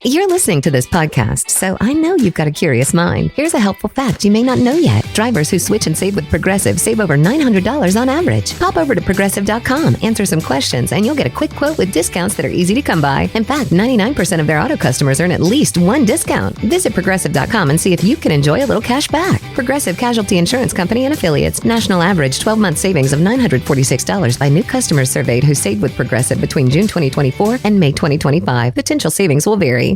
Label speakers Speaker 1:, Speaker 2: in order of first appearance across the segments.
Speaker 1: You're listening to this podcast, so I know you've got a curious mind. Here's a helpful fact you may not know yet. Drivers who switch and save with Progressive save over $900 on average. Pop over to Progressive.com, answer some questions, and you'll get a quick quote with discounts that are easy to come by. In fact, 99% of their auto customers earn at least one discount. Visit Progressive.com and see if you can enjoy a little cash back. Progressive Casualty Insurance Company and Affiliates. National average 12-month savings of $946 by new customers surveyed who saved with Progressive between June 2024 and May 2025. Potential savings will vary.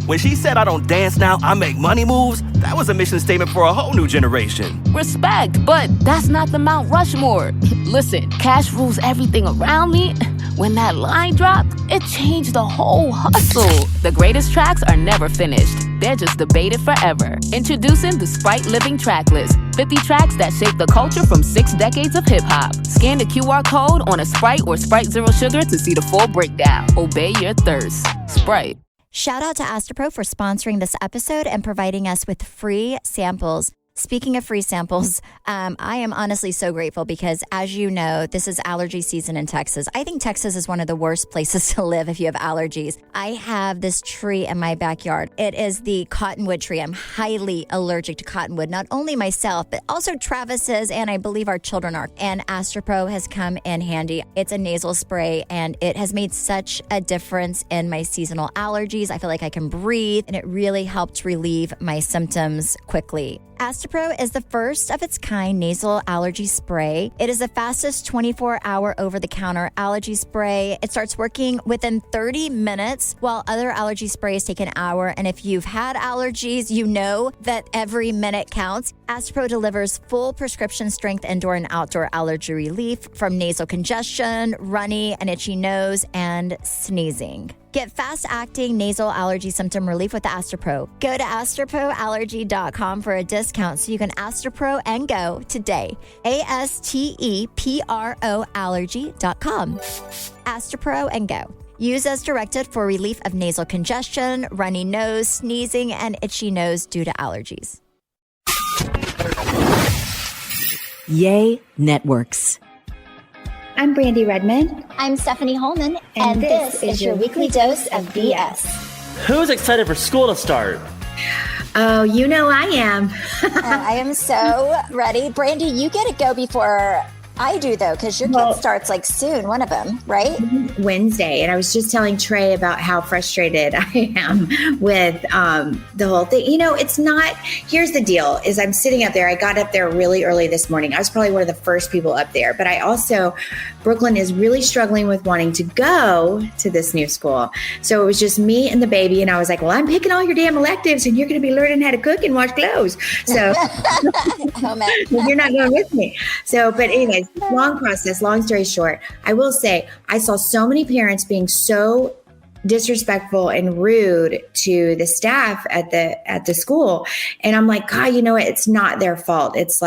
Speaker 2: When she said, "I don't dance now, I make money moves," that was a mission statement for a whole new generation.
Speaker 3: Respect, but that's not the Mount Rushmore. Listen, cash rules everything around me. When that line dropped, it changed the whole hustle. The greatest tracks are never finished. They're just debated forever. Introducing the Sprite Living Track List. 50 tracks that shape the culture from 6 decades of hip-hop. Scan the QR code on a Sprite or Sprite Zero Sugar to see the full breakdown. Obey your thirst. Sprite.
Speaker 4: Shout out to Astropro for sponsoring this episode and providing us with free samples. Speaking of free samples, I am honestly so grateful because, as you know, this is allergy season in Texas. I think Texas is one of the worst places to live if you have allergies. I have this tree in my backyard. It is the cottonwood tree. I'm highly allergic to cottonwood, not only myself, but also Travis's, and I believe our children are. And Astropro has come in handy. It's a nasal spray, and it has made such a difference in my seasonal allergies. I feel like I can breathe, and it really helped relieve my symptoms quickly. Astropro is the first of its kind nasal allergy spray. It is the fastest 24-hour over-the-counter allergy spray. It starts working within 30 minutes, while other allergy sprays take an hour. And if you've had allergies, you know that every minute counts. Astropro delivers full prescription strength indoor and outdoor allergy relief from nasal congestion, runny and itchy nose, and sneezing. Get fast-acting nasal allergy symptom relief with Astropro. Go to astroproallergy.com for a discount so you can Astropro and go today. ASTEPRO allergy.com. Astropro and go. Use as directed for relief of nasal congestion, runny nose, sneezing, and itchy nose due to allergies.
Speaker 5: Yay Networks.
Speaker 6: I'm Brandi Redmond.
Speaker 7: I'm Stephanie Holman, and this is your weekly dose of BS.
Speaker 8: Who's excited for school to start?
Speaker 6: Oh, you know I am.
Speaker 7: I am so ready. Brandi, you get to go before I do, though, because your kid starts like soon, one of them, right?
Speaker 6: Wednesday. And I was just telling Trey about how frustrated I am with the whole thing. You know, it's not, here's the deal, is I'm sitting up there. I got up there really early this morning. I was probably one of the first people up there. But I also, Brooklyn is really struggling with wanting to go to this new school. So it was just me and the baby. And I was like, well, I'm picking all your damn electives and you're going to be learning how to cook and wash clothes. So
Speaker 7: oh, man.
Speaker 6: you're not going with me. So, but anyways, long process, long story short, I will say I saw so many parents being so disrespectful and rude to the staff at the school. And I'm like, God, you know what? It's not their fault. It's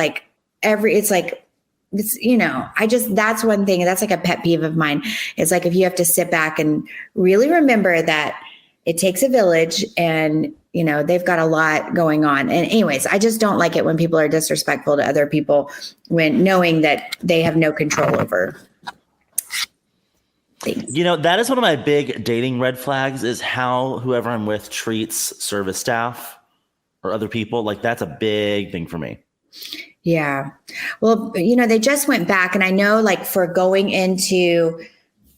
Speaker 6: you know, that's one thing. That's like a pet peeve of mine. It's like, if you have to sit back and really remember that it takes a village and, you know, they've got a lot going on. And anyways, I just don't like it when people are disrespectful to other people when knowing that they have no control over things.
Speaker 8: You know, that is one of my big dating red flags is how whoever I'm with treats service staff or other people. Like, that's a big thing for me.
Speaker 6: Yeah. Well, you know, they just went back, and I know, like, for going into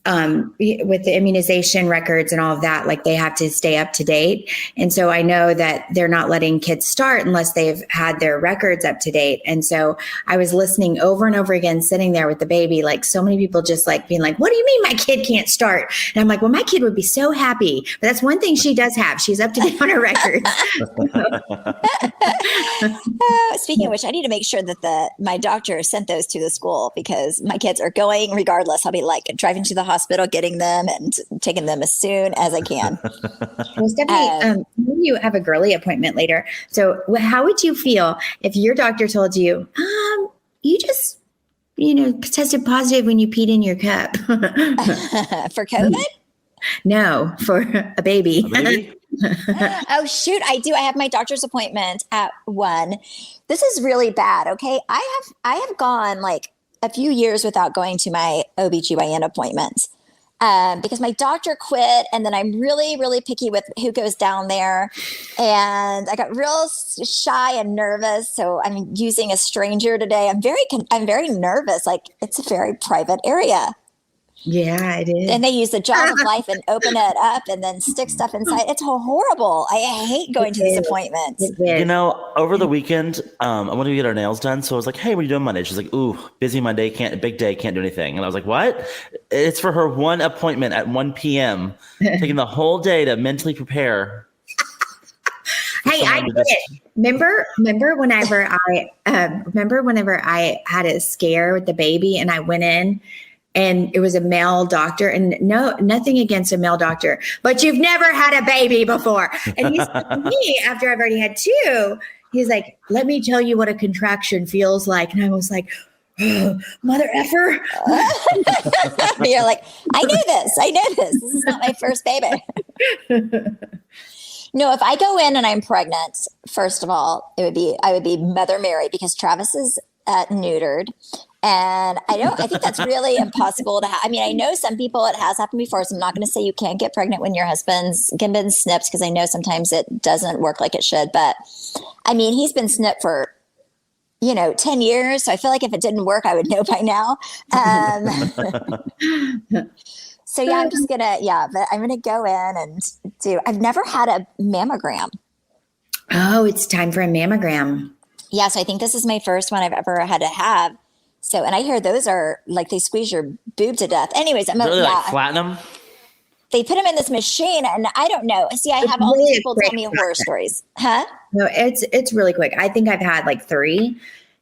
Speaker 6: with the immunization records and all of that, like, they have to stay up to date. And so I know that they're not letting kids start unless they've had their records up to date. And so I was listening over and over again, sitting there with the baby, like so many people just like being like, what do you mean my kid can't start? And I'm like, well, my kid would be so happy. But that's one thing she does have. She's up to date on her records.
Speaker 7: Speaking of which, I need to make sure that my doctor sent those to the school because my kids are going regardless. I'll be like driving to the hospital, getting them and taking them as soon as I can.
Speaker 6: Well, Stephanie, you have a girly appointment later. So how would you feel if your doctor told you, you just, you know, tested positive when you peed in your cup?
Speaker 7: For COVID?
Speaker 6: No, for a baby.
Speaker 8: A baby?
Speaker 7: Oh, shoot. I do. I have my doctor's appointment at 1. This is really bad. Okay. I have gone like a few years without going to my OBGYN appointments. because my doctor quit, and then I'm really, really picky with who goes down there. And I got real shy and nervous. So I'm using a stranger today. I'm very nervous. Like, it's a very private area.
Speaker 6: Yeah, it is.
Speaker 7: And they use the jaws of life and open it up and then stick stuff inside. It's horrible. I hate going to these appointments.
Speaker 8: You know, over the weekend, I wanted to get our nails done. So I was like, hey, what are you doing Monday? She's like, ooh, busy Monday, big day, can't do anything. And I was like, what? It's for her one appointment at 1 p.m., taking the whole day to mentally prepare.
Speaker 6: Hey, I did it. Remember whenever I had a scare with the baby and I went in and it was a male doctor, and nothing against a male doctor, but you've never had a baby before. And he said to me, after I've already had 2, he's like, let me tell you what a contraction feels like. And I was like, oh, mother effer.
Speaker 7: You're like, I know this. This is not my first baby. No, if I go in and I'm pregnant, first of all, I would be Mother Mary, because Travis is neutered. And I think that's really impossible to have. I mean, I know some people it has happened before, so I'm not going to say you can't get pregnant when your husband's been snipped, because I know sometimes it doesn't work like it should. But I mean, he's been snipped for, 10 years. So I feel like if it didn't work, I would know by now. So yeah, I'm just but I'm going to go in and I've never had a mammogram.
Speaker 6: Oh, it's time for a mammogram.
Speaker 7: Yeah. So I think this is my first one I've ever had to have. So, and I hear those are like, they squeeze your boob to death. Anyways,
Speaker 8: like platinum.
Speaker 7: They put them in this machine, and I don't know. See, I have all these people tell me horror stories. Huh?
Speaker 6: No, it's really quick. I think I've had like 3,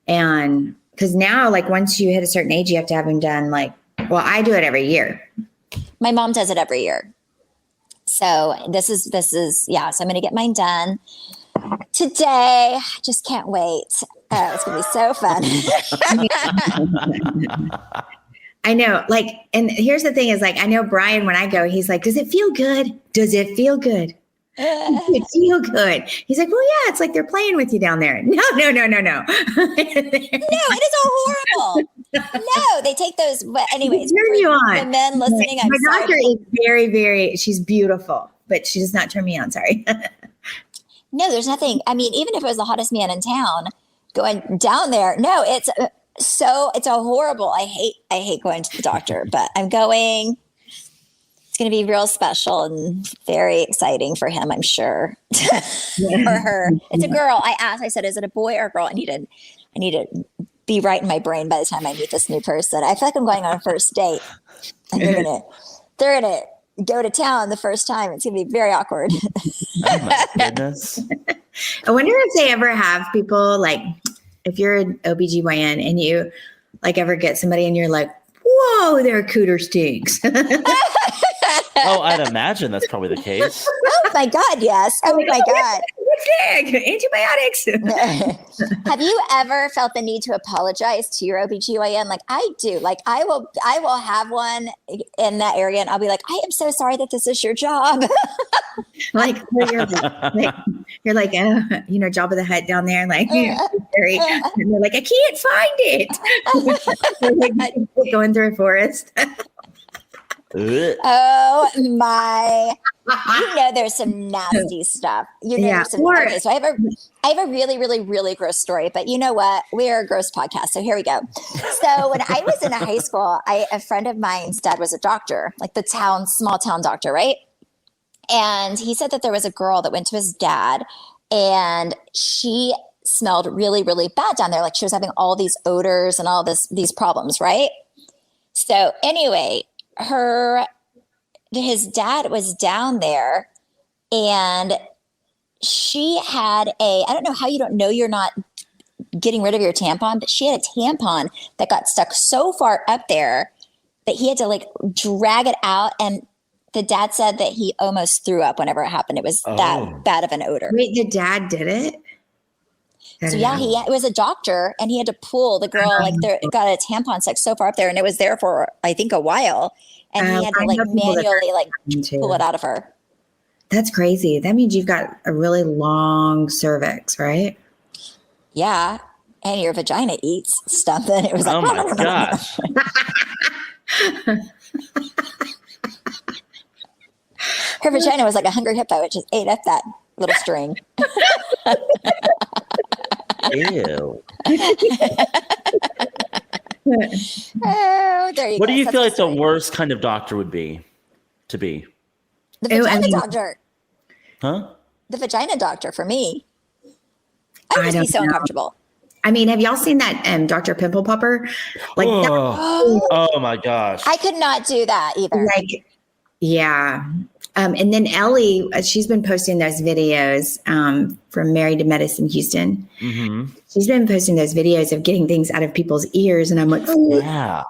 Speaker 6: and because now, like, once you hit a certain age, you have to have them done. I do it every year.
Speaker 7: My mom does it every year. So this is So I'm going to get mine done today. Just can't wait. It's going to be so fun.
Speaker 6: I know. And here's the thing is, I know Brian, when I go, he's like, does it feel good? Does it feel good? Does it feel good? He's like, well, yeah, it's like they're playing with you down there. No. No,
Speaker 7: it is horrible. No, they take those. But anyways,
Speaker 6: turn you on.
Speaker 7: The men listening, I'm
Speaker 6: My
Speaker 7: sorry.
Speaker 6: doctor is very, very, she's beautiful, but she does not turn me on. Sorry.
Speaker 7: No, there's nothing. I mean, even if it was the hottest man in town going down there, no, it's a horrible. I hate going to the doctor, but I'm going. It's going to be real special and very exciting for him, I'm sure. For her. It's a girl. I said, is it a boy or a girl? I need to be right in my brain by the time I meet this new person. I feel like I'm going on a first date. And they're gonna go to town the first time. It's going to be very awkward.
Speaker 8: Oh my goodness.
Speaker 6: I wonder if they ever have people, if you're an OBGYN and you ever get somebody and you're like, whoa, their cooter stinks.
Speaker 8: Oh, I'd imagine that's probably the case.
Speaker 7: Oh my God, yes. Oh my God.
Speaker 6: Antibiotics.
Speaker 7: Have you ever felt the need to apologize to your OBGYN? Like I do. I will have one in that area and I'll be like, I am so sorry that this is your job. You're like, Job of the Hutt down there. And they're like, I can't find it. Going through a forest. Oh my! There's some nasty stuff. There's some. Okay, so I have a really, really, really gross story. But you know what? We're a gross podcast, so here we go. So when I was in high school, a friend of mine's dad was a doctor, like the small town doctor, right? And he said that there was a girl that went to his dad, and she smelled really, really bad down there. Like she was having all these odors and all these problems, right? So anyway. His dad was down there and she had I don't know how you don't know you're not getting rid of your tampon, but she had a tampon that got stuck so far up there that he had to drag it out. And the dad said that he almost threw up whenever it happened. It was that bad of an odor.
Speaker 6: Wait, the dad did it?
Speaker 7: So yeah, it was a doctor and he had to pull the girl, it got a tampon stuck so far up there and it was there for, I think, a while. And he had to manually pull it out of her.
Speaker 6: That's crazy. That means you've got a really long cervix, right?
Speaker 7: Yeah. And your vagina eats stuff. And it was like,
Speaker 8: oh my gosh.
Speaker 7: Her vagina was like a hungry hippo. It just ate up that little string.
Speaker 8: Ew.
Speaker 7: Oh, there you go.
Speaker 8: What do you
Speaker 7: That's
Speaker 8: feel
Speaker 7: the
Speaker 8: like the
Speaker 7: story.
Speaker 8: worst kind of doctor would be to be?
Speaker 7: The vagina doctor.
Speaker 8: Huh?
Speaker 7: The vagina doctor for me. I would just be
Speaker 6: don't
Speaker 7: so
Speaker 6: know.
Speaker 7: uncomfortable.
Speaker 6: I mean, have y'all seen that Dr. Pimple Popper? Like,
Speaker 8: Oh my gosh.
Speaker 7: I could not do that either.
Speaker 6: like, yeah. And then Ellie, she's been posting those videos from Married to Medicine Houston.
Speaker 8: Mm-hmm.
Speaker 6: She's been posting those videos of getting things out of people's ears, and I'm like,
Speaker 8: Yeah.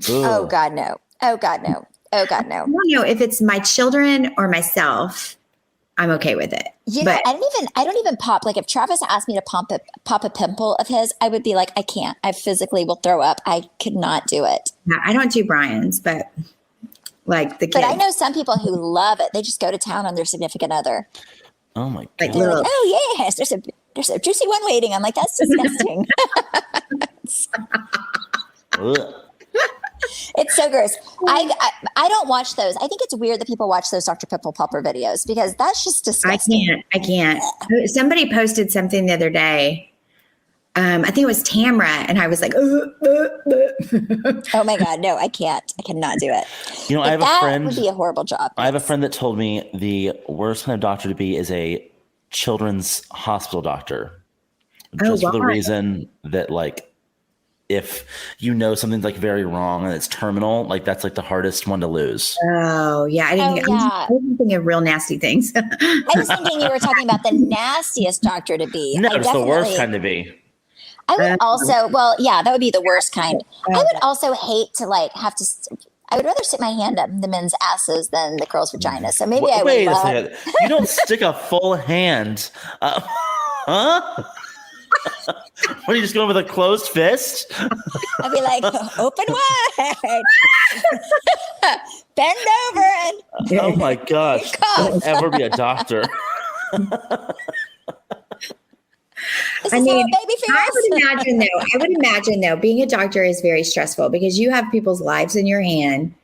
Speaker 7: Oh God, no. Oh God, no. Oh God, no.
Speaker 6: I don't know if it's my children or myself. I'm okay with it.
Speaker 7: You know,
Speaker 6: but
Speaker 7: I don't even pop. Like if Travis asked me to pop a pimple of his, I would be like, I can't. I physically will throw up. I could not do it.
Speaker 6: yeah, I don't do Brian's, but like the kids.
Speaker 7: But I know some people who love it. They just go to town on their significant other.
Speaker 8: Oh my
Speaker 6: Like
Speaker 8: god.
Speaker 7: They're like, oh yes, there's a juicy one waiting. I'm like, that's disgusting.
Speaker 8: Ugh.
Speaker 7: It's so gross. I don't watch those. I think it's weird that people watch those Dr. Pimple Popper videos because that's just disgusting.
Speaker 6: I can't. Somebody posted something the other day. I think it was Tamra, and I was like,
Speaker 7: Oh my God, no, I can't. I cannot do it.
Speaker 8: You know, I have a
Speaker 7: that
Speaker 8: friend.
Speaker 7: would be a horrible job.
Speaker 8: I have a friend that told me the worst kind of doctor to be is a children's hospital doctor. Just for the
Speaker 6: why?
Speaker 8: reason that, like, if you know something's like very wrong and it's terminal, like that's like the hardest one to lose.
Speaker 6: Oh yeah, I didn't. I was thinking of real nasty things.
Speaker 7: I was thinking you were talking about the nastiest doctor to be.
Speaker 8: No,
Speaker 7: I
Speaker 8: it's the worst
Speaker 7: definitely-
Speaker 8: kind to be.
Speaker 7: I would also, well, yeah, that would be the worst kind. I would also hate to like have to. I would rather stick my hand up the men's asses than the girls' vaginas. So maybe I would.
Speaker 8: Wait a second. You don't stick a full hand. Huh? What, are you just going with a closed fist?
Speaker 7: I'd be like, open wide, bend over, and
Speaker 8: Oh my gosh. Don't ever be a doctor.
Speaker 7: this
Speaker 6: I
Speaker 7: is
Speaker 6: mean,
Speaker 7: how a baby feels.
Speaker 6: I would imagine though, being a doctor is very stressful because you have people's lives in your hand.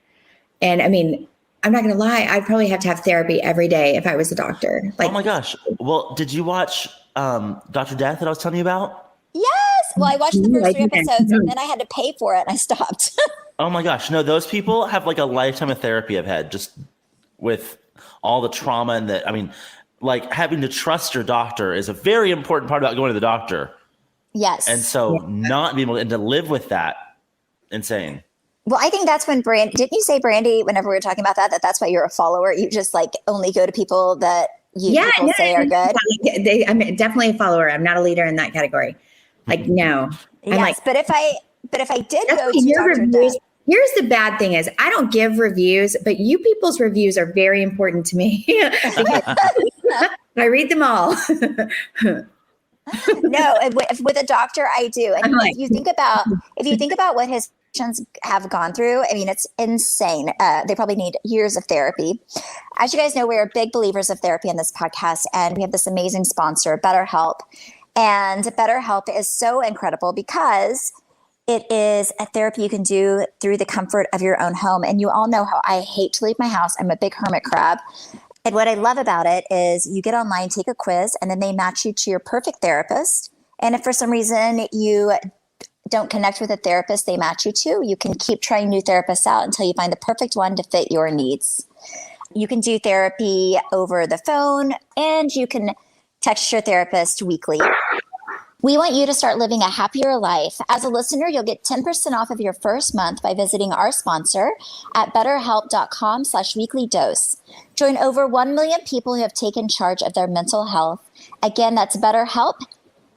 Speaker 6: And I mean, I'm not going to lie, I'd probably have to have therapy every day if I was a doctor. Like,
Speaker 8: Oh my gosh. Well, did you watch Dr. Death that I was telling you about?
Speaker 7: Yes. Well, I watched the
Speaker 6: I
Speaker 7: first 3
Speaker 6: didn't.
Speaker 7: episodes, and then I had to pay for it, and I stopped.
Speaker 8: Oh my gosh. No, those people have like a lifetime of therapy I've had just with all the trauma and the, I mean, like having to trust your doctor is a very important part about going to the doctor.
Speaker 7: Yes.
Speaker 8: And so not being able to, and to live with that, insane.
Speaker 7: Well, I think that's when didn't you say, Brandi, whenever we were talking about that's why you're a follower. You just like only go to people that people say are good.
Speaker 6: I'm definitely a follower. I'm not a leader in that category. Like, no. I'm
Speaker 7: Yes,
Speaker 6: like,
Speaker 7: but if I did
Speaker 6: that's
Speaker 7: go
Speaker 6: what
Speaker 7: to
Speaker 6: your
Speaker 7: Dr.
Speaker 6: reviews.
Speaker 7: Death,
Speaker 6: Here's the bad thing is I don't give reviews, but you people's reviews are very important to me. I read them all.
Speaker 7: no, with a doctor, I do. And
Speaker 6: I'm like-
Speaker 7: if you think about what his patients have gone through, I mean, it's insane. They probably need years of therapy. As you guys know, we're big believers of therapy on this podcast, and we have this amazing sponsor, BetterHelp. And BetterHelp is so incredible because it is a therapy you can do through the comfort of your own home. And you all know how I hate to leave my house. I'm a big hermit crab. And what I love about it is you get online, take a quiz, and then they match you to your perfect therapist. And if for some reason you don't connect with a therapist they match you to, you can keep trying new therapists out until you find the perfect one to fit your needs. You can do therapy over the phone, and you can text your therapist weekly. We want you to start living a happier life. As a listener, you'll get 10% off of your first month by visiting our sponsor at betterhelp.com/weeklydose. Join over 1 million people who have taken charge of their mental health. Again, that's BetterHelp,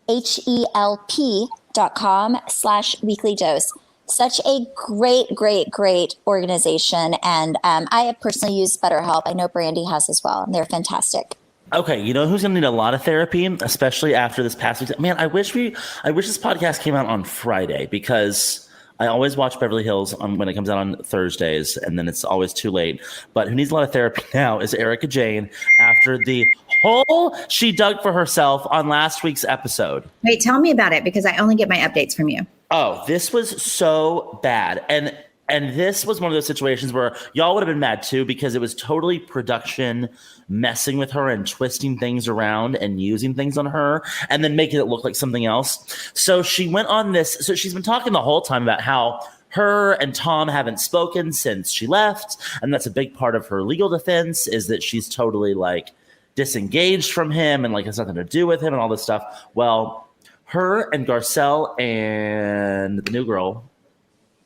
Speaker 7: HELP.com/weeklydose. Such a great organization. And I have personally used BetterHelp. I know Brandi has as well. And they're fantastic.
Speaker 8: Okay, you know who's going to need a lot of therapy, especially after this past week? Man, I wish this podcast came out on Friday because I always watch Beverly Hills when it comes out on Thursdays, and then it's always too late. But who needs a lot of therapy now is Erica Jane after the hole she dug for herself on last week's episode.
Speaker 6: Wait, tell me about it because I only get my updates from you.
Speaker 8: Oh, this was so bad. And And this was one of those situations where y'all would have been mad too, because it was totally production messing with her and twisting things around and using things on her and then making it look like something else. So she went on this. So she's been talking the whole time about how her and Tom haven't spoken since she left. And that's a big part of her legal defense, is that she's totally like disengaged from him and like has nothing to do with him and all this stuff. Well, her and Garcelle and the new girl,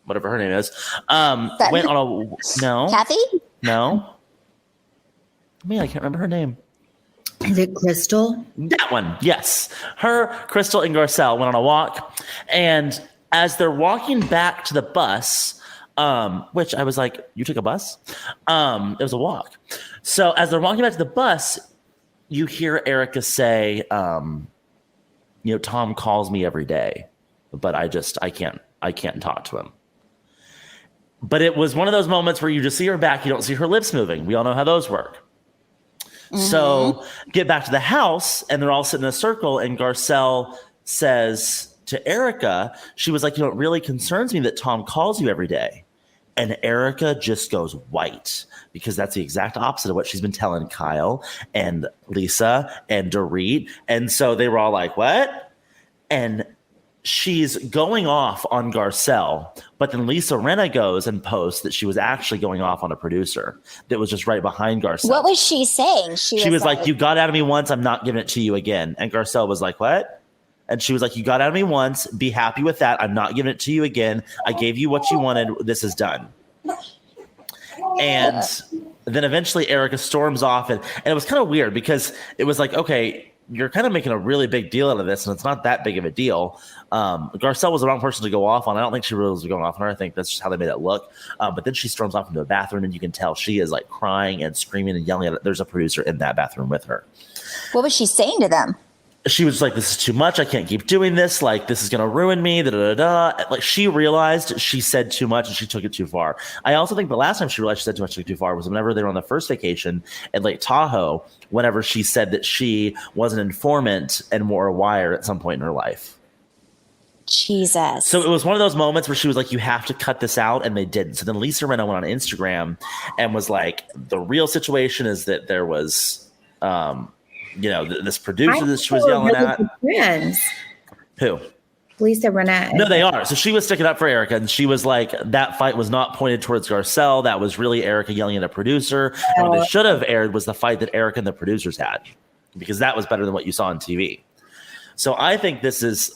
Speaker 8: whatever her name is, went on a
Speaker 7: Kathy?
Speaker 8: No. Man, I can't remember her name.
Speaker 6: Is it Crystal?
Speaker 8: That one, yes. Her, Crystal, and Garcelle went on a walk, and as they're walking back to the bus, which I was like, you took a bus? It was a walk. So as they're walking back to the bus, you hear Erica say, Tom calls me every day, but I can't talk to him. But it was one of those moments where you just see her back, you don't see her lips moving. We all know how those work. Mm-hmm. So get back to the house, and they're all sitting in a circle, and Garcelle says to Erica, she was like, it really concerns me that Tom calls you every day. And Erica just goes white, because that's the exact opposite of what she's been telling Kyle and Lisa and Dorit. And so they were all like, what? And she's going off on Garcelle, but then Lisa Rinna goes and posts that she was actually going off on a producer that was just right behind Garcelle.
Speaker 7: What was she saying?
Speaker 8: She was like, you got out of me once, I'm not giving it to you again. And Garcelle was like, what? And she was like, you got out of me once, be happy with that. I'm not giving it to you again. I gave you what you wanted. This is done. And then eventually Erica storms off, and it was kind of weird because it was like, okay, you're kind of making a really big deal out of this, and it's not that big of a deal. Garcelle was the wrong person to go off on. I don't think she really was going off on her. I think that's just how they made it look. But then she storms off into a bathroom, and you can tell she is like crying and screaming and yelling at it. There's a producer in that bathroom with her.
Speaker 7: What was she saying to them?
Speaker 8: She was like, this is too much. I can't keep doing this. Like, this is going to ruin me. Like, she realized she said too much and she took it too far. I also think the last time she realized she said too much, she took it too far was whenever they were on the first vacation at Lake Tahoe, whenever she said that she was an informant and wore a wire at some point in her life.
Speaker 7: Jesus.
Speaker 8: So it was one of those moments where she was like, you have to cut this out, and they didn't. So then Lisa Rinna went on Instagram and was like, the real situation is that there was this producer that she was yelling at.
Speaker 6: Friends.
Speaker 8: Who?
Speaker 6: Lisa Rinna.
Speaker 8: No, they are. So she was sticking up for Erica, and she was like, that fight was not pointed towards Garcelle. That was really Erica yelling at a producer. And what it should have aired was the fight that Erica and the producers had, because that was better than what you saw on TV. So I think this is,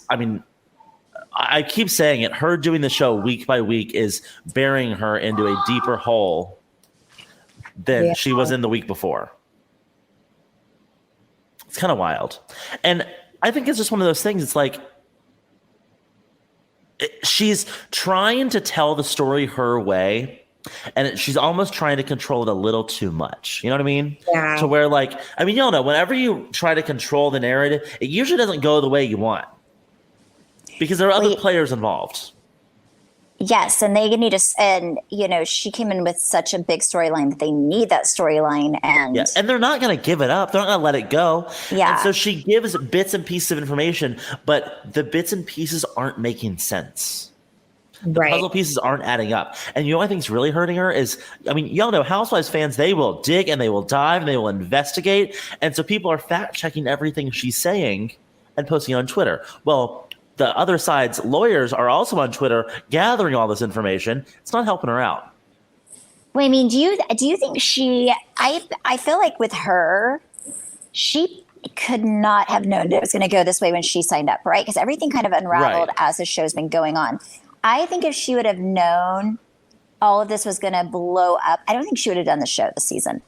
Speaker 8: I keep saying it, her doing the show week by week is burying her into a deeper hole than she was in the week before. It's kind of wild. And I think it's just one of those things. It's like she's trying to tell the story her way, and she's almost trying to control it a little too much. You know what I mean?
Speaker 6: Yeah.
Speaker 8: To where, like, y'all know, whenever you try to control the narrative, it usually doesn't go the way you want because there are other players involved.
Speaker 7: Yes, and they need to, and she came in with such a big storyline that they need that storyline, and
Speaker 8: they're not going to give it up. They're not going to let it go.
Speaker 7: Yeah.
Speaker 8: And so she gives bits and pieces of information, but the bits and pieces aren't making sense. The puzzle pieces aren't adding up. And the only thing's really hurting her is, y'all know Housewives fans, they will dig and they will dive and they will investigate. And so people are fact checking everything she's saying and posting on Twitter. Well, the other side's lawyers are also on Twitter gathering all this information. It's not helping her out.
Speaker 7: Well, do you think she? I feel like with her, she could not have known it was going to go this way when she signed up, right? Because everything kind of unraveled as the show's been going on. I think if she would have known all of this was going to blow up, I don't think she would have done the show this season.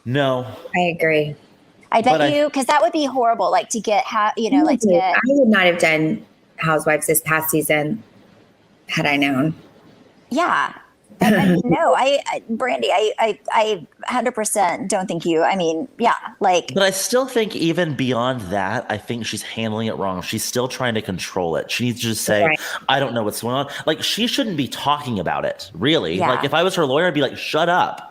Speaker 8: No,
Speaker 6: I agree.
Speaker 7: I bet you, because that would be horrible. Like to get, I
Speaker 6: would not have done Housewives this past season had I known.
Speaker 7: Yeah. Brandi, I 100% don't think you. But
Speaker 8: I still think even beyond that, I think she's handling it wrong. She's still trying to control it. She needs to just say, I don't know what's going on. Like, she shouldn't be talking about it, really. Yeah. Like, if I was her lawyer, I'd be like, shut up.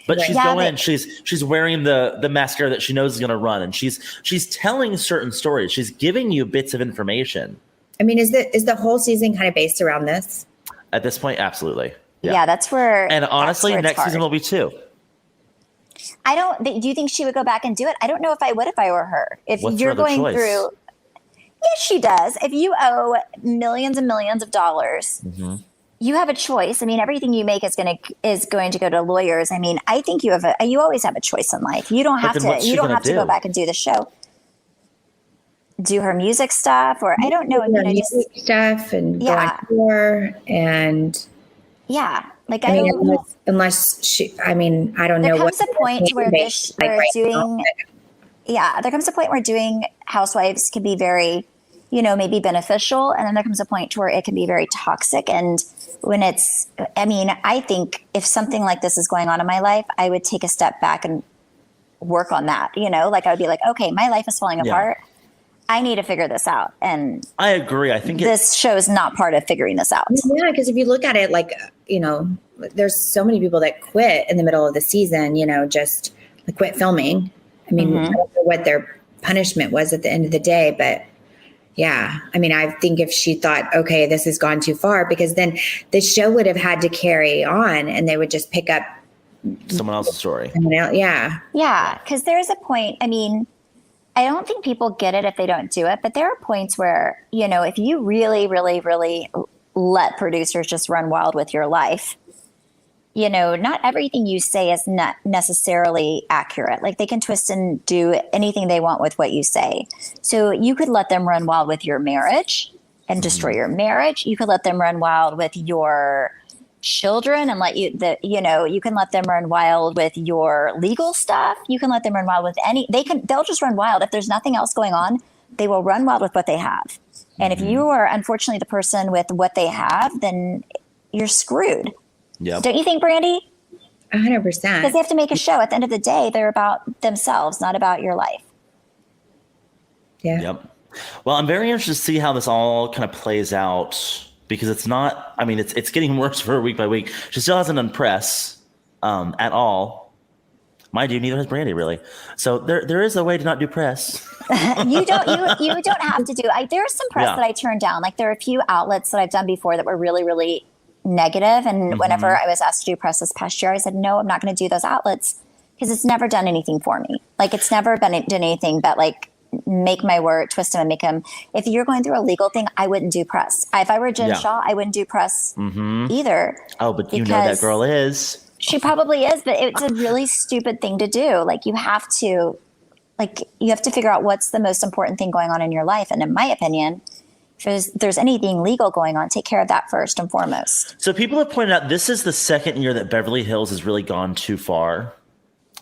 Speaker 8: But she's going in, she's wearing the mascara that she knows is going to run, and she's telling certain stories. She's giving you bits of information.
Speaker 6: Is the whole season kind of based around this?
Speaker 8: At this point, absolutely.
Speaker 7: Yeah, that's where.
Speaker 8: And honestly,
Speaker 7: that's where it's
Speaker 8: next season
Speaker 7: hard.
Speaker 8: will be 2.
Speaker 7: Do you think she would go back and do it? I don't know if I would if I were her. If
Speaker 8: What's
Speaker 7: you're
Speaker 8: her other
Speaker 7: going
Speaker 8: choice?
Speaker 7: through, yes, she does. If you owe millions and millions of dollars, you have a choice. I mean, everything you make is going to go to lawyers. I mean, I think you always have a choice in life. You don't have
Speaker 8: then
Speaker 7: to.
Speaker 8: what's she
Speaker 7: You don't
Speaker 8: gonna
Speaker 7: have to go
Speaker 8: do?
Speaker 7: back and do the show. Do her music stuff, or I don't know.
Speaker 6: Music stuff and go on tour and
Speaker 7: like
Speaker 6: I mean, unless she. I mean, I don't know.
Speaker 7: There comes a point where there comes a point where doing Housewives can be very, maybe beneficial, and then there comes a point where it can be very toxic. And when I think if something like this is going on in my life, I would take a step back and work on that. Like I would be like, okay, my life is falling apart. I need to figure this out. And
Speaker 8: I agree. I think
Speaker 7: this show is not part of figuring this out.
Speaker 6: Yeah, because if you look at it, like, there's so many people that quit in the middle of the season, just quit filming. I mean, I don't know what their punishment was at the end of the day, but yeah, I mean, I think if she thought, okay, this has gone too far, because then the show would have had to carry on and they would just pick up
Speaker 8: someone else's story.
Speaker 6: Yeah.
Speaker 7: Yeah, because there's a point, I mean, I don't think people get it if they don't do it, but there are points where, if you really, really, really let producers just run wild with your life, not everything you say is not necessarily accurate. Like they can twist and do anything they want with what you say. So you could let them run wild with your marriage and destroy your marriage. You could let them run wild with your children and you can let them run wild with your legal stuff. You can let them run wild with they'll just run wild. If there's nothing else going on, they will run wild with what they have. And if you are unfortunately the person with what they have, then you're screwed.
Speaker 8: Yep.
Speaker 7: Don't you think, Brandi?
Speaker 6: 100%.
Speaker 7: Because they have to make a show. At the end of the day, they're about themselves, not about your life.
Speaker 6: Yeah.
Speaker 8: Yep. Well, I'm very interested to see how this all kind of plays out, because it's not, I mean, it's getting worse for her week by week. She still hasn't done press at all. Mind you, neither has Brandi, really. So there is a way to not do press.
Speaker 7: You don't have to do. There are some press that I turned down. Like there are a few outlets that I've done before that were really, really negative. And whenever I was asked to do press this past year, I said, no, I'm not going to do those outlets because it's never done anything for me. Like it's never done anything but like make my word, twist them and make them. If you're going through a legal thing, I wouldn't do press. If I were Jen Shaw, I wouldn't do press either.
Speaker 8: Oh, but you know that girl is.
Speaker 7: She probably is, but it's a really stupid thing to do. Like you have to figure out what's the most important thing going on in your life. And in my opinion, if there's anything legal going on, take care of that first and foremost.
Speaker 8: So people have pointed out this is the second year that Beverly Hills has really gone too far.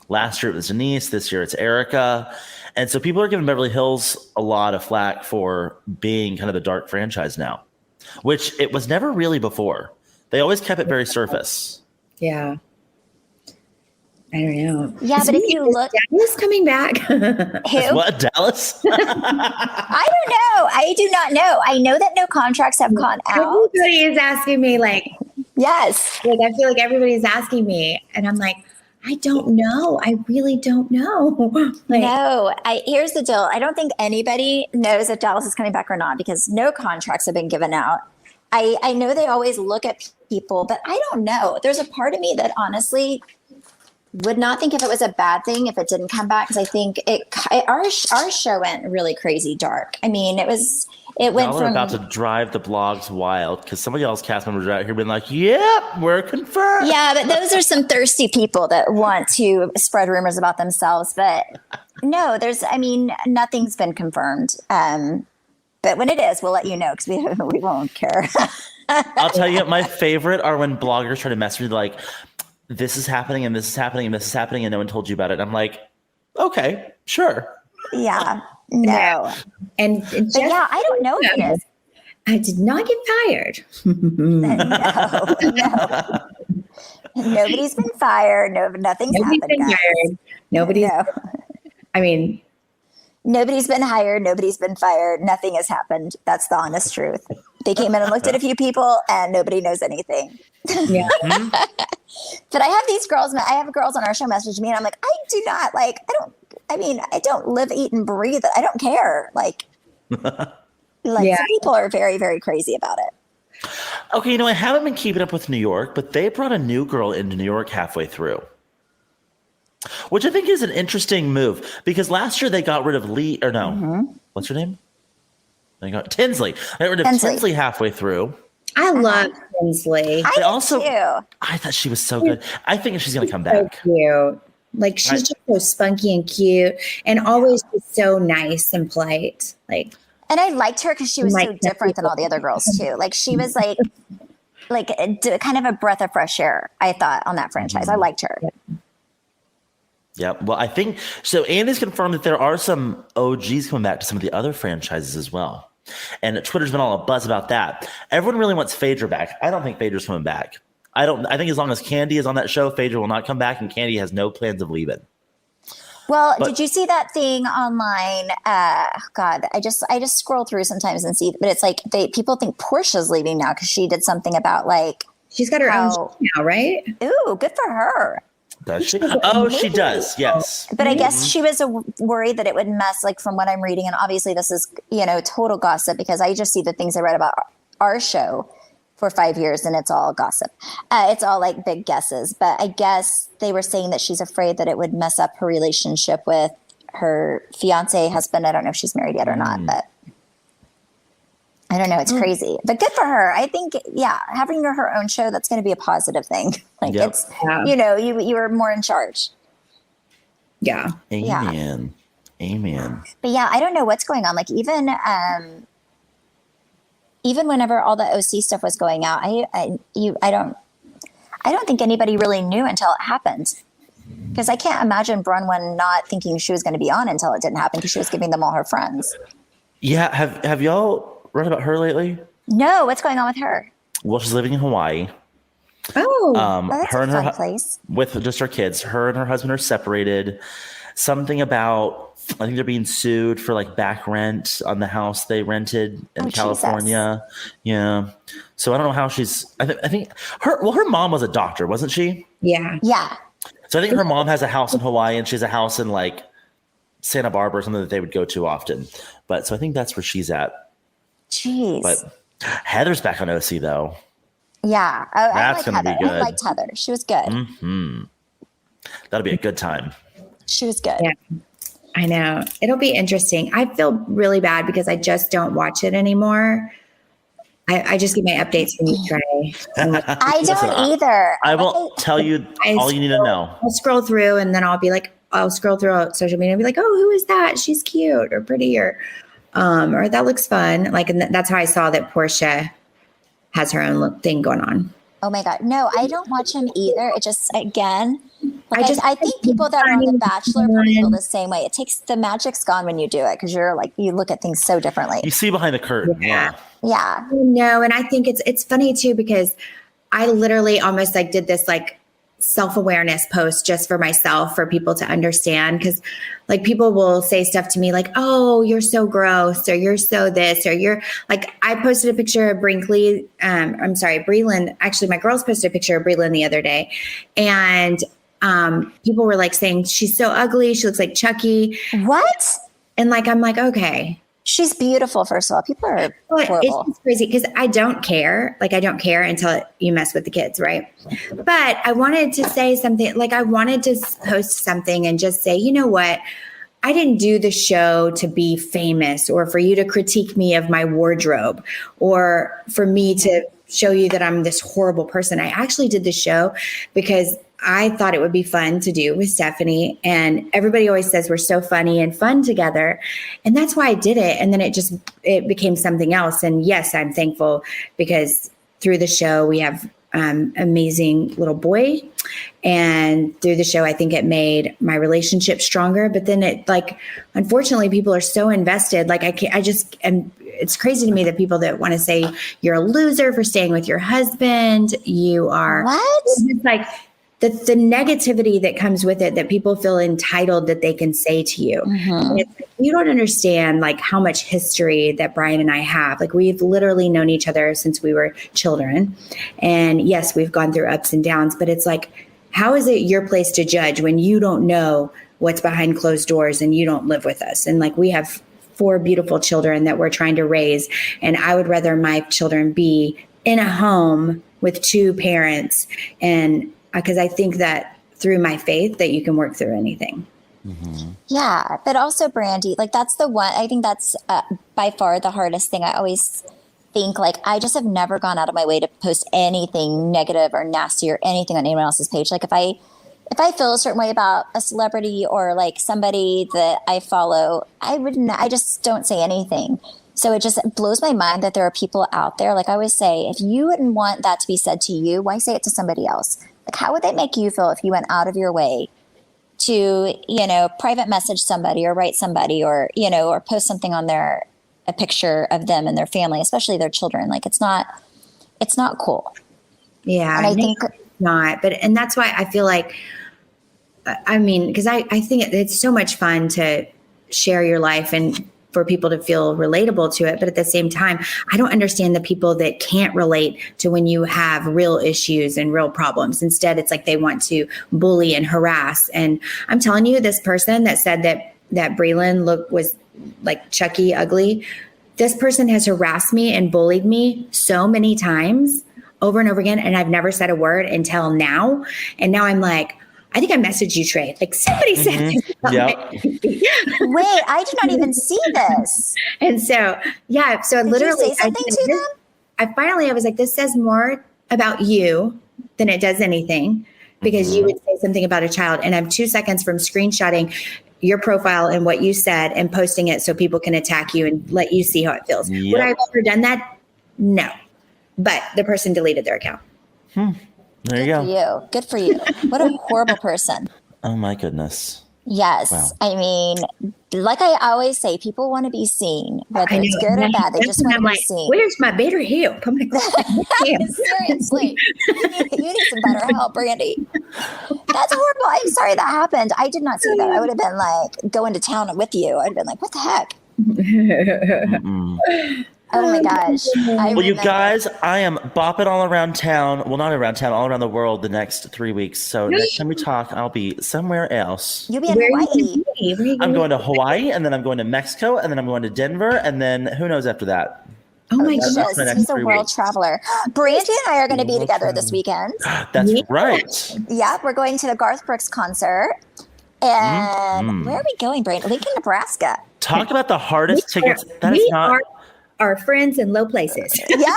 Speaker 8: Last year it was Denise. This year it's Erica. And so people are giving Beverly Hills a lot of flack for being kind of the dark franchise now, which it was never really before. They always kept it very surface.
Speaker 6: Yeah. I don't know.
Speaker 7: Yeah, but if you look,
Speaker 6: Dallas coming back.
Speaker 7: Who?
Speaker 8: What, Dallas?
Speaker 7: I don't know. I do not know. I know that no contracts have gone out.
Speaker 6: Everybody is asking me, like,
Speaker 7: yes.
Speaker 6: Like I feel like everybody's asking me, and I'm like, I don't know. I really don't know. Like,
Speaker 7: no. Here's the deal. I don't think anybody knows if Dallas is coming back or not because no contracts have been given out. I know they always look at people, but I don't know. There's a part of me that honestly would not think if it was a bad thing if it didn't come back, because I think our show went really crazy dark. I mean, it went from
Speaker 8: about to drive the blogs wild because some of y'all's cast members are out here being like, "Yep, we're confirmed."
Speaker 7: Yeah, but those are some thirsty people that want to spread rumors about themselves. But no, nothing's been confirmed. But when it is, we'll let you know because we won't care.
Speaker 8: I'll tell you, my favorite are when bloggers try to mess with me like, this is happening and this is happening and this is happening and no one told you about it. I'm like, okay, sure.
Speaker 7: Yeah, no.
Speaker 6: And
Speaker 7: yeah, I don't know if it is.
Speaker 6: I did not get fired.
Speaker 7: No. Nobody's been fired. Nothing's happened.
Speaker 6: Been hired. Nobody's.
Speaker 7: No.
Speaker 6: I mean,
Speaker 7: nobody's been hired. Nobody's been fired. Nothing has happened. That's the honest truth. They came in and looked at a few people, and nobody knows anything.
Speaker 6: Yeah.
Speaker 7: But I have these girls. I have girls on our show message me, and I'm like, I don't live, eat, and breathe it. I don't care. Some people are very, very crazy about it.
Speaker 8: Okay, I haven't been keeping up with New York, but they brought a new girl into New York halfway through, which I think is an interesting move because last year they got rid of Lee, or no, what's her name? They got Tinsley. They got rid of Tinsley halfway through.
Speaker 6: I love Tinsley.
Speaker 8: They also, I thought she was so good. I think she's going to come back.
Speaker 6: So cute. Like she's just so spunky and cute, and always just so nice and polite. Like,
Speaker 7: and I liked her because she was so different than all the other girls too. Like she was like kind of a breath of fresh air. I thought on that franchise, I liked her.
Speaker 8: Yeah, well, I think so. Andy's confirmed that there are some OGs coming back to some of the other franchises as well, and Twitter's been all a buzz about that. Everyone really wants Phaedra back. I don't think Phaedra's coming back. I think as long as Candy is on that show, Phaedra will not come back, and Candy has no plans of leaving.
Speaker 7: Well, did you see that thing online? God, I just scroll through sometimes and see, but it's like people think Portia's leaving now because she did something about like
Speaker 6: she's got her own show now, right?
Speaker 7: Ooh, good for her.
Speaker 8: Does she? Oh, she does. Yes.
Speaker 7: But I guess she was worried that it would mess, like from what I'm reading, and obviously this is total gossip because I just see the things I read about our show for 5 years and it's all gossip. It's all like big guesses. But I guess they were saying that she's afraid that it would mess up her relationship with her fiance, husband. I don't know if she's married yet or not, but I don't know. It's crazy, but good for her. I think, having her own show, that's going to be a positive thing. Like it's, you were more in charge.
Speaker 6: Yeah.
Speaker 8: Amen. Amen.
Speaker 7: But I don't know what's going on. Like even whenever all the OC stuff was going out, I don't think anybody really knew until it happened. Because I can't imagine Bronwyn not thinking she was going to be on until it didn't happen because she was giving them all her friends.
Speaker 8: Yeah. Have y'all read about her lately?
Speaker 7: No. What's going on with her?
Speaker 8: Well, she's living in Hawaii.
Speaker 7: Oh, that's
Speaker 8: her
Speaker 7: a
Speaker 8: and
Speaker 7: fun
Speaker 8: her
Speaker 7: place.
Speaker 8: With just her kids. Her and her husband are separated. Something about, I think they're being sued for like back rent on the house they rented in California. Jesus. Yeah. So I don't know how she's, I think her mom was a doctor, wasn't she?
Speaker 6: Yeah.
Speaker 7: Yeah.
Speaker 8: So I think her mom has a house in Hawaii and she has a house in like Santa Barbara or something that they would go to often. But so I think that's where she's at.
Speaker 7: Jeez.
Speaker 8: But Heather's back on OC though.
Speaker 7: Yeah.
Speaker 8: That's going to be good.
Speaker 7: I liked Heather. She was good.
Speaker 8: Mm-hmm. That'll be a good time.
Speaker 7: She was good.
Speaker 6: Yeah. I know. It'll be interesting. I feel really bad because I just don't watch it anymore. I just get my updates from you, Trey.
Speaker 7: I don't either.
Speaker 8: I will tell you all you need to know.
Speaker 6: I'll scroll through and then I'll scroll through social media and be like, oh, who is that? She's cute or pretty or that looks fun. Like, and that's how I saw that Portia has her own thing going on.
Speaker 7: Oh my God. No, I don't watch him either. It just, again, I think people that are on The Bachelor feel the same way. The magic's gone when you do it because you're like, you look at things so differently.
Speaker 8: You see behind the curtain. Yeah.
Speaker 6: No, and I think it's funny too because I literally almost like did this like self-awareness post just for myself for people to understand because like people will say stuff to me like, oh, you're so gross or you're so this or you're like, I posted a picture of Breland. Actually, my girls posted a picture of Breland the other day and people were like saying she's so ugly. She looks like Chucky.
Speaker 7: What?
Speaker 6: And like, I'm like, okay.
Speaker 7: She's beautiful, first of all. People are horrible.
Speaker 6: It's crazy because I don't care. Like, I don't care until you mess with the kids, right? But I wanted to say something. Like, I wanted to post something and just say, you know what? I didn't do the show to be famous or for you to critique me of my wardrobe or for me to show you that I'm this horrible person. I actually did the show because I thought it would be fun to do with Stephanie. And everybody always says we're so funny and fun together. And that's why I did it. And then it became something else. And yes, I'm thankful because through the show, we have amazing little boy. And through the show, I think it made my relationship stronger. But then unfortunately, people are so invested. Like it's crazy to me that people that want to say you're a loser for staying with your husband, you are.
Speaker 7: What?
Speaker 6: It's like, the negativity that comes with it, that people feel entitled that they can say to you. Mm-hmm. You don't understand like how much history that Brian and I have. Like we've literally known each other since we were children. And yes, we've gone through ups and downs, but it's like, how is it your place to judge when you don't know what's behind closed doors and you don't live with us? And like we have 4 beautiful children that we're trying to raise. And I would rather my children be in a home with two parents. And because I think that through my faith that you can work through anything.
Speaker 8: Mm-hmm.
Speaker 7: Yeah. But also, Brandi, like that's the one, I think that's by far the hardest thing. I always think like, I just have never gone out of my way to post anything negative or nasty or anything on anyone else's page. Like if I feel a certain way about a celebrity or like somebody that I follow, I just don't say anything. So it just blows my mind that there are people out there. Like I always say, if you wouldn't want that to be said to you, why say it to somebody else? Like how would that make you feel if you went out of your way to, private message somebody or write somebody or, or post something on a picture of them and their family, especially their children. Like it's not cool.
Speaker 6: Yeah.
Speaker 7: And I think
Speaker 6: not, and that's why I feel like, because I think it's so much fun to share your life and for people to feel relatable to it. But at the same time, I don't understand the people that can't relate to when you have real issues and real problems. Instead, it's like they want to bully and harass. And I'm telling you, this person that said that Breland was like Chucky ugly, this person has harassed me and bullied me so many times over and over again. And I've never said a word until now. And now I'm like, I think I messaged you, Trey. Like somebody said this.
Speaker 8: Yep.
Speaker 7: Wait, I did not even see this.
Speaker 6: And so, yeah. So
Speaker 7: Did
Speaker 6: literally,
Speaker 7: you say something to them?
Speaker 6: I was like, this says more about you than it does anything, because you would say something about a child. And I'm 2 seconds from screenshotting your profile and what you said and posting it so people can attack you and let you see how it feels.
Speaker 8: Yep.
Speaker 6: Would I have ever done that? No. But the person deleted their account.
Speaker 8: There you go.
Speaker 7: Good for you. What a horrible person.
Speaker 8: Oh my goodness.
Speaker 7: Yes.
Speaker 8: Wow.
Speaker 7: I mean, like I always say, people want to be seen, whether it's good or bad. They just want to be seen.
Speaker 6: Where's my better help? I'm like,
Speaker 7: seriously, you need some better help, Brandi. That's horrible. I'm sorry that happened. I did not see that. I would have been like going to town with you. I'd have been like, what the heck? Oh my gosh.
Speaker 8: Well, you guys, I am bopping all around town. Well, not around town, all around the world the next 3 weeks. So next time we talk, I'll be somewhere else.
Speaker 7: You'll be in Hawaii.
Speaker 8: I'm going to Hawaii, and then I'm going to Mexico, and then I'm going to Denver, and then who knows after that?
Speaker 6: Oh my goodness.
Speaker 7: He's a world traveler. Brandi and I are going to be together this weekend.
Speaker 8: That's right.
Speaker 7: Yeah, we're going to the Garth Brooks concert. And where are we going, Brandi? Lincoln, Nebraska.
Speaker 8: Talk about the hardest tickets. That is not...
Speaker 6: Our friends in low places.
Speaker 7: Yeah.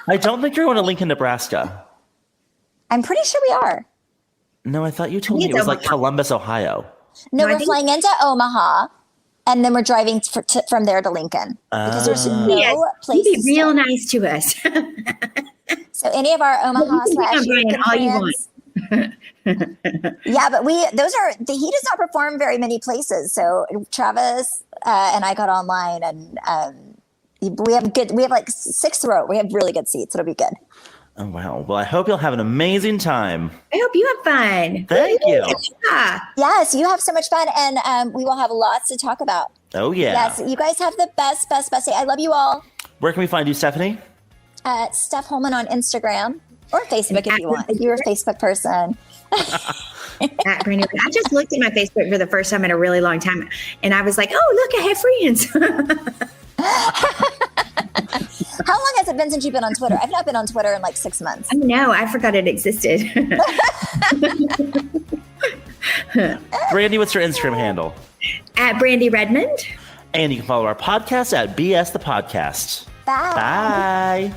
Speaker 8: I don't think you're going to Lincoln, Nebraska.
Speaker 7: I'm pretty sure we are.
Speaker 8: No, I thought you told me it was like Columbus, Ohio.
Speaker 7: No, we're flying into Omaha, and then we're driving from there to Lincoln. Because there's no place to
Speaker 6: be real nice to us.
Speaker 7: So any of our Omaha / Lincoln
Speaker 6: all you
Speaker 7: friends, want. Yeah, but he does not perform very many places. So Travis and I got online, and we have like 6th row. We have really good seats. It'll be good.
Speaker 8: Oh wow! Well, I hope you'll have an amazing time.
Speaker 6: I hope you have fun.
Speaker 8: Thank you.
Speaker 6: Yeah.
Speaker 7: Yes, you have so much fun, and we will have lots to talk about.
Speaker 8: Oh yeah.
Speaker 7: Yes, you guys have the best day. I love you all.
Speaker 8: Where can we find you, Stephanie?
Speaker 7: Steph Holman on Instagram or Facebook if you want. If you're a Facebook person.
Speaker 6: Brandi, I just looked at my Facebook for the first time in a really long time, and I was like, "Oh, look, I have friends."
Speaker 7: How long has it been since you've been on Twitter? I've not been on Twitter in like 6 months.
Speaker 6: I know. I forgot it existed.
Speaker 8: Brandi, what's your Instagram handle?
Speaker 6: At Brandi Redmond.
Speaker 8: And you can follow our podcast at BS the Podcast.
Speaker 7: Bye.
Speaker 8: Bye.